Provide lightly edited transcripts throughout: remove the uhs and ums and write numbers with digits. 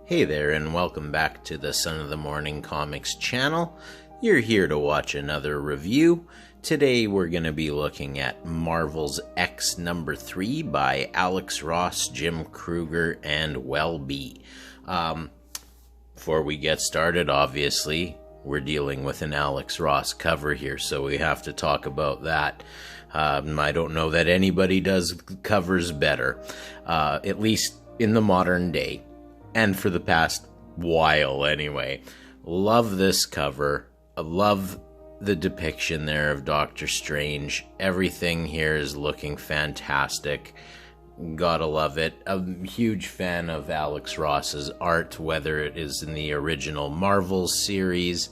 Hey there, and welcome back to the Son of the Morning Comics channel. You're here to watch another review. Today we're going to be looking at Marvel's X number 3 by Alex Ross, Jim Krueger, and Welby. Before we get started, obviously, we're dealing with an Alex Ross cover here, so we have to talk about that. I don't know that anybody does covers better, at least in the modern day. And for the past while, anyway. Love this cover. I love the depiction there of Doctor Strange. Everything here is looking fantastic. Gotta love it. I'm a huge fan of Alex Ross's art, whether it is in the original Marvel series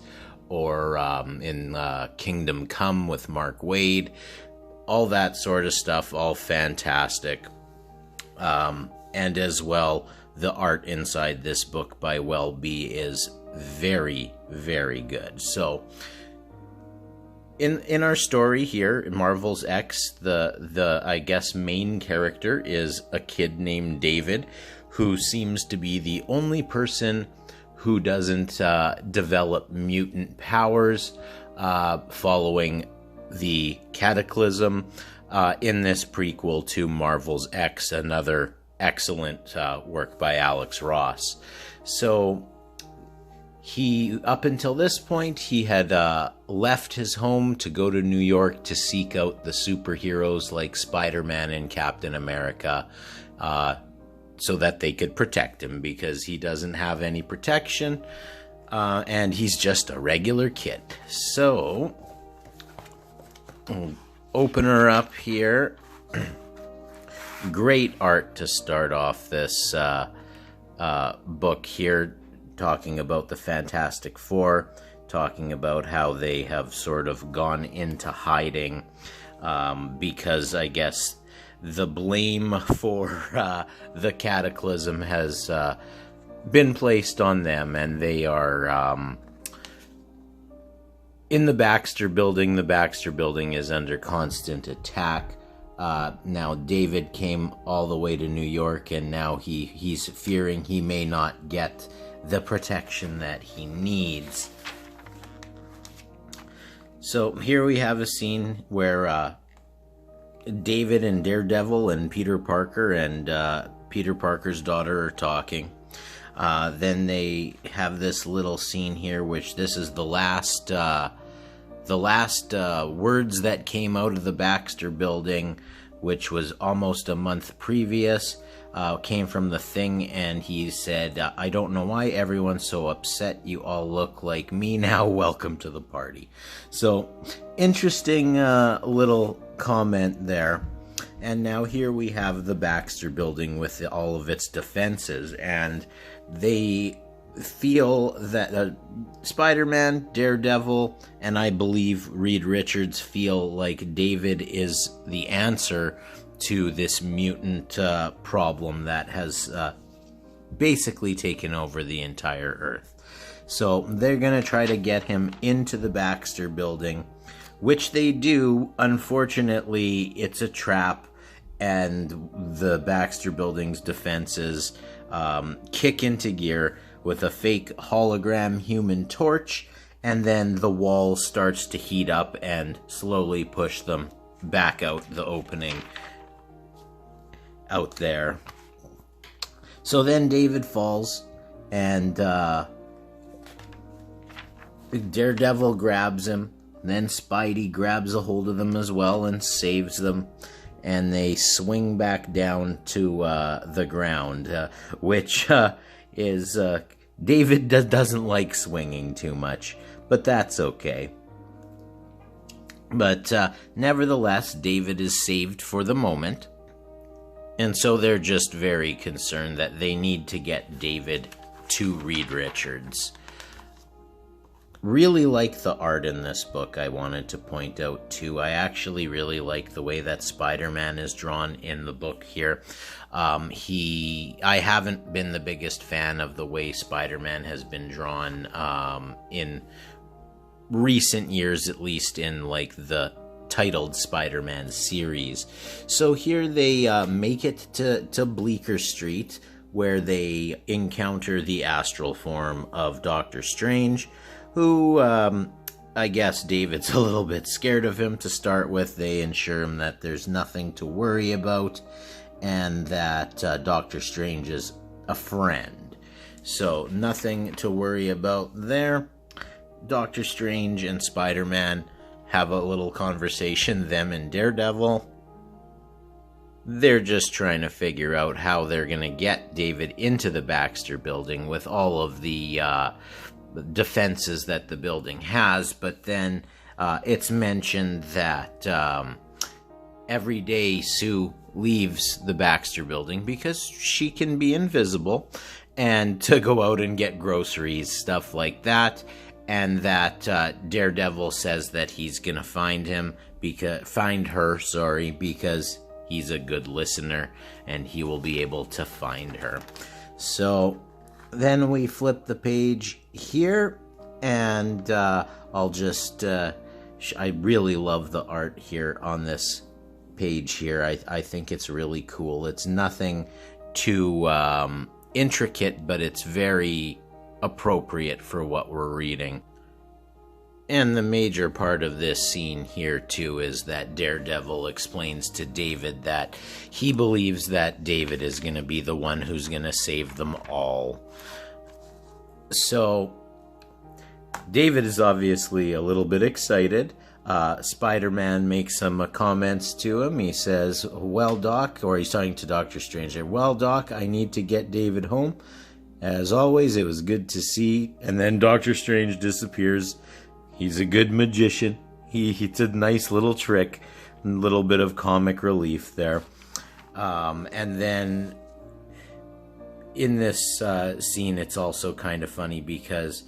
or in Kingdom Come with Mark Waid. All that sort of stuff, all fantastic. And as well, the art inside this book by Welby is very, very good. So, in our story here, in Marvel's X, the I guess main character is a kid named David, who seems to be the only person who doesn't develop mutant powers following the Cataclysm in this prequel to Marvel's X, another excellent work by Alex Ross. So he, up until this point, he had left his home to go to New York to seek out the superheroes like Spider-Man and Captain America so that they could protect him, because he doesn't have any protection and he's just a regular kid. So, open her up here. Great art to start off this book here, talking about the Fantastic Four, talking about how they have sort of gone into hiding because I guess the blame for the Cataclysm has been placed on them, and they are in the Baxter Building. The Baxter Building is under constant attack. Now David came all the way to New York, and now he's fearing he may not get the protection that he needs. So here we have a scene where David and Daredevil and Peter Parker and Peter Parker's daughter are talking. Then they have this little scene here, which this is the last words that came out of the Baxter Building, which was almost a month previous, came from the Thing, and he said, "I don't know why everyone's so upset. You all look like me now. Welcome to the party." So, interesting little comment there. And now here we have the Baxter Building with all of its defenses, and they feel that Spider-Man, Daredevil, and I believe Reed Richards feel like David is the answer to this mutant problem that has basically taken over the entire Earth. So they're going to try to get him into the Baxter Building, which they do. Unfortunately, it's a trap, and the Baxter Building's defenses kick into gear with a fake hologram Human Torch, and then the wall starts to heat up and slowly push them back out the opening out there. So then David falls, and Daredevil grabs him, and then Spidey grabs a hold of them as well and saves them, and they swing back down to the ground, which is David doesn't like swinging too much, but that's okay. But nevertheless, David is saved for the moment, and so they're just very concerned that they need to get David to Reed Richards. Really like the art in this book, I wanted to point out too. I actually really like the way that Spider-Man is drawn in the book here. I haven't been the biggest fan of the way Spider-Man has been drawn in recent years, at least in like the titled Spider-Man series. So here they make it to Bleecker Street, where they encounter the astral form of Doctor Strange, who, I guess David's a little bit scared of him to start with. They assure him that there's nothing to worry about, and that Doctor Strange is a friend. So, nothing to worry about there. Doctor Strange and Spider-Man have a little conversation, them and Daredevil. They're just trying to figure out how they're going to get David into the Baxter building with all of the defenses that the building has. But then it's mentioned that every day Sue leaves the Baxter building because she can be invisible, and to go out and get groceries, stuff like that. And that Daredevil says that he's gonna find her, because he's a good listener, and he will be able to find her. So then we flip the page here, and I'll just I really love the art here on this page here. I think it's really cool. It's nothing too intricate, but it's very appropriate for what we're reading. And the major part of this scene here too is that Daredevil explains to David that he believes that David is going to be the one who's going to save them all. So David is obviously a little bit excited. Spider-Man makes some comments to him. He says, "Well, Doc," or he's talking to Doctor Strange there, "Well, Doc, I need to get David home. As always, it was good to see." And then Doctor Strange disappears. He's a good magician. He did a nice little trick, a little bit of comic relief there. And then in this scene, it's also kind of funny because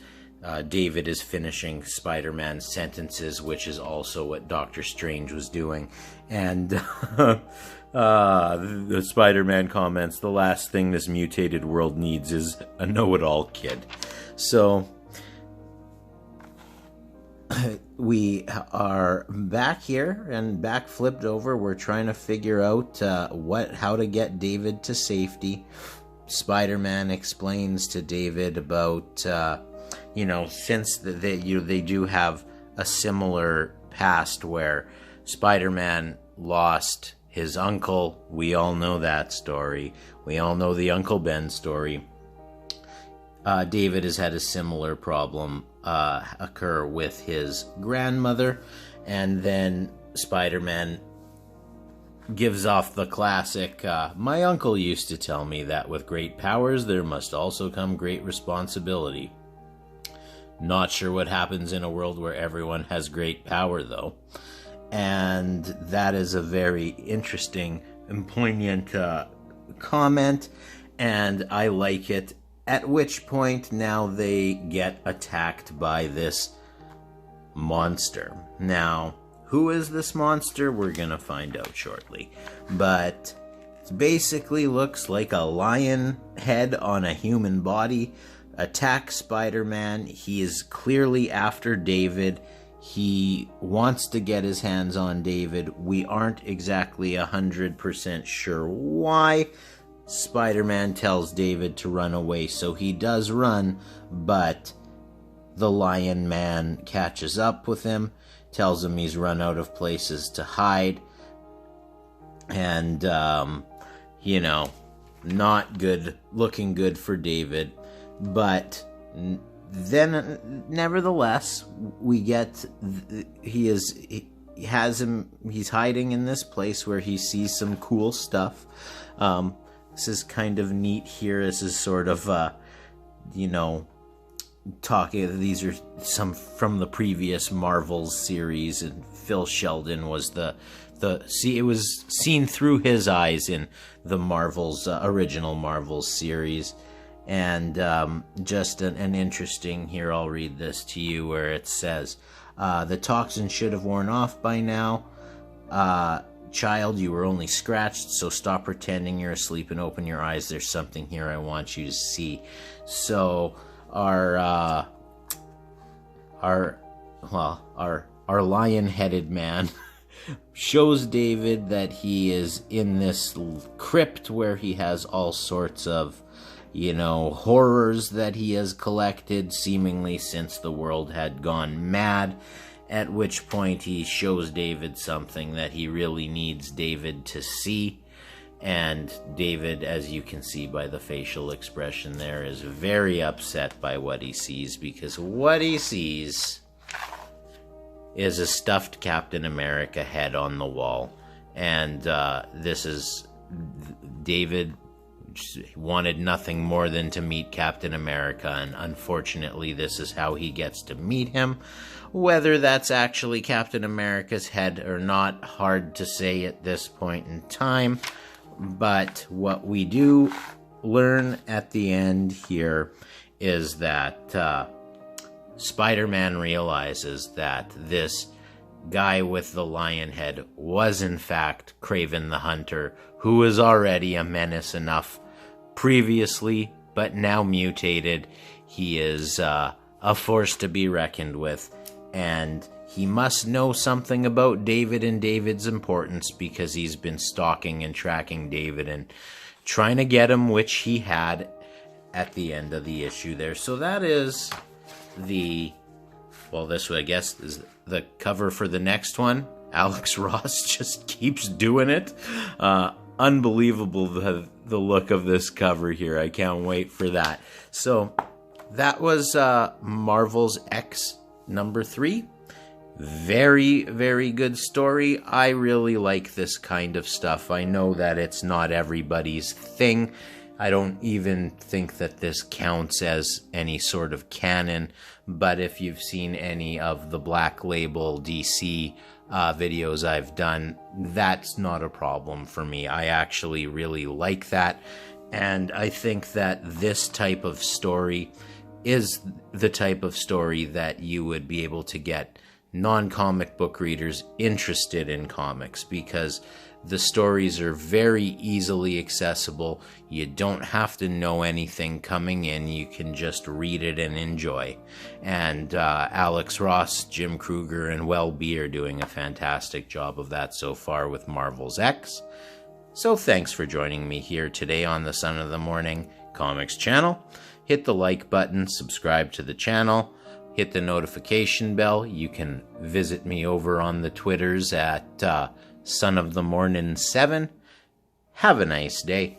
David is finishing Spider-Man's sentences, which is also what Doctor Strange was doing. And the Spider-Man comments, "The last thing this mutated world needs is a know-it-all kid." So we are back here and back flipped over. We're trying to figure out how to get David to safety. Spider-Man explains to David about since they do have a similar past where Spider-Man lost his uncle. We all know that story. We all know the Uncle Ben story. David has had a similar problem occur with his grandmother, and then Spider-Man gives off the classic, "My uncle used to tell me that with great powers there must also come great responsibility." Not sure what happens in a world where everyone has great power, though. And that is a very interesting and poignant comment, and I like it. At which point, now they get attacked by this monster. Now, who is this monster? We're gonna find out shortly. But it basically looks like a lion head on a human body. Attacks Spider-Man. He is clearly after David. He wants to get his hands on David. We aren't exactly 100% sure why. Spider-Man tells David to run away, so he does run, but the Lion Man catches up with him, tells him he's run out of places to hide, and, not good, looking good for David, but then, nevertheless, we get, he's hiding in this place where he sees some cool stuff. This is kind of neat here. This is sort of, talking. These are some from the previous Marvels series, and Phil Sheldon was it was seen through his eyes in the original Marvels series. And just an interesting, here I'll read this to you, where it says, "The toxin should have worn off by now. Child, you were only scratched, so stop pretending you're asleep and open your eyes. There's something here I want you to see." So our lion-headed man shows David that he is in this crypt where he has all sorts of horrors that he has collected, seemingly since the world had gone mad, at which point he shows David something that he really needs David to see. And David, as you can see by the facial expression there, is very upset by what he sees, because what he sees is a stuffed Captain America head on the wall. And this is David wanted nothing more than to meet Captain America, and unfortunately this is how he gets to meet him. Whether that's actually Captain America's head or not, hard to say at this point in time. But what we do learn at the end here is that Spider-Man realizes that this guy with the lion head was in fact Kraven the Hunter, who was already a menace enough previously, but now mutated. He is a force to be reckoned with, and he must know something about David and David's importance, because he's been stalking and tracking David and trying to get him, which he had at the end of the issue there. So that is this, I guess, is the cover for the next one. Alex Ross just keeps doing it. Unbelievable, the look of this cover here. I can't wait for that. So that was Marvel's X number 3. Very, very good story. I really like this kind of stuff. I know that it's not everybody's thing. I don't even think that this counts as any sort of canon, but if you've seen any of the Black Label DC videos I've done, that's not a problem for me. I actually really like that, and I think that this type of story is the type of story that you would be able to get non-comic book readers interested in comics, because the stories are very easily accessible. You don't have to know anything coming in. You can just read it and enjoy. And Alex Ross, Jim Krueger, and Welby are doing a fantastic job of that so far with Marvel's X. So thanks for joining me here today on the Son of the Morning Comics channel. Hit the like button, subscribe to the channel, hit the notification bell. You can visit me over on the Twitters at Son of the Morning 7. Have a nice day.